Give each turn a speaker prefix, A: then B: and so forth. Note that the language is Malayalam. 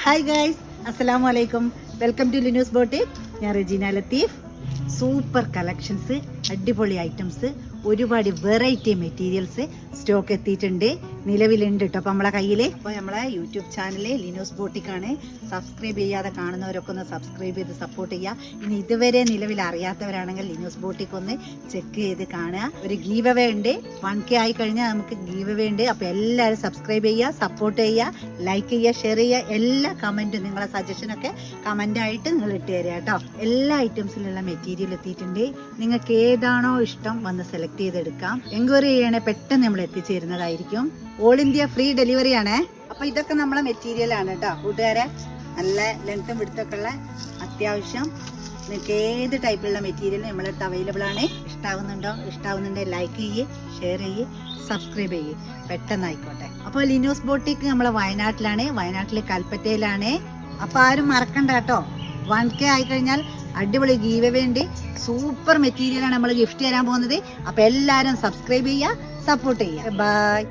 A: ഹായ് ഗൈസ്, അസ്സലാമു അലൈക്കും. Welcome to Linu's boutique. ഞാൻ റെജീന ലത്തീഫ്. സൂപ്പർ കളക്ഷൻസ്, അടിപൊളി ഐറ്റംസ്, ഒരുപാട് വെറൈറ്റി മെറ്റീരിയൽസ് സ്റ്റോക്ക് എത്തിയിട്ടുണ്ട്, നിലവിലുണ്ട് കേട്ടോ. അപ്പോൾ നമ്മളെ കയ്യിൽ ഇപ്പോൾ നമ്മളെ യൂട്യൂബ് ചാനൽ ലിനൂസ് ബോട്ടിക്കാണ്. സബ്സ്ക്രൈബ് ചെയ്യാതെ കാണുന്നവരൊക്കെ ഒന്ന് സബ്സ്ക്രൈബ് ചെയ്ത് സപ്പോർട്ട് ചെയ്യുക. ഇനി ഇതുവരെ നിലവിൽ അറിയാത്തവരാണെങ്കിൽ ലിനൂസ് ബോട്ടിക്ക് ഒന്ന് ചെക്ക് ചെയ്ത് കാണുക. ഒരു ഗീവ് അവേ ഉണ്ട്, 1K ആയി കഴിഞ്ഞാൽ നമുക്ക് ഗീവ് അവേ ഉണ്ട്. അപ്പോൾ എല്ലാവരും സബ്സ്ക്രൈബ് ചെയ്യുക, സപ്പോർട്ട് ചെയ്യുക, ലൈക്ക് ചെയ്യുക, ഷെയർ ചെയ്യുക. എല്ലാ കമൻറ്റും നിങ്ങളെ സജഷനൊക്കെ കമൻ്റായിട്ട് നിങ്ങൾ ഇട്ട് തരിക കേട്ടോ. എല്ലാ ഐറ്റംസിലുള്ള മെറ്റീരിയൽ എത്തിയിട്ടുണ്ട്. നിങ്ങൾക്ക് ഏതാണോ ഇഷ്ടം വന്ന് സെലക്ട് ചെയ്തെടുക്കാം. എൻക്വയറി ചെയ്യണേ പെട്ടെന്ന് നമ്മൾ എത്തിച്ചേരുന്നതായിരിക്കും. ഓൾ ഇന്ത്യ ഫ്രീ ഡെലിവറി ആണ്. അപ്പൊ ഇതൊക്കെ നമ്മളെ മെറ്റീരിയൽ ആണ് കേട്ടോ കൂട്ടുകാരെ. നല്ല ലെങ്ത്തും വിടുത്തൊക്കെ ഉള്ള അത്യാവശ്യം നിങ്ങൾക്ക് ഏത് ടൈപ്പിലുള്ള മെറ്റീരിയൽ നമ്മളെ അടുത്ത് അവൈലബിൾ ആണ്. ഇഷ്ടാവുന്നുണ്ടെങ്കിൽ ലൈക്ക് ചെയ്യ്, ഷെയർ ചെയ്യ്, സബ്സ്ക്രൈബ് ചെയ്യ്. പെട്ടെന്ന് ആയിക്കോട്ടെ. അപ്പോൾ ലിനൂസ് ബോട്ടിക്ക് നമ്മളെ വയനാട്ടിലാണ്, വയനാട്ടിലെ കൽപ്പറ്റയിലാണ്. അപ്പൊ ആരും മറക്കണ്ട കേട്ടോ. 1K ആയി കഴിഞ്ഞാൽ അടിപൊളി ഗീവ് അവേ ഉണ്ട്. സൂപ്പർ മെറ്റീരിയലാണ് നമ്മൾ ഗിഫ്റ്റ് തരാൻ പോകുന്നത്. അപ്പൊ എല്ലാവരും സബ്സ്ക്രൈബ് ചെയ്യുക, സപ്പോർട്ട് ചെയ്യുക. ബൈ.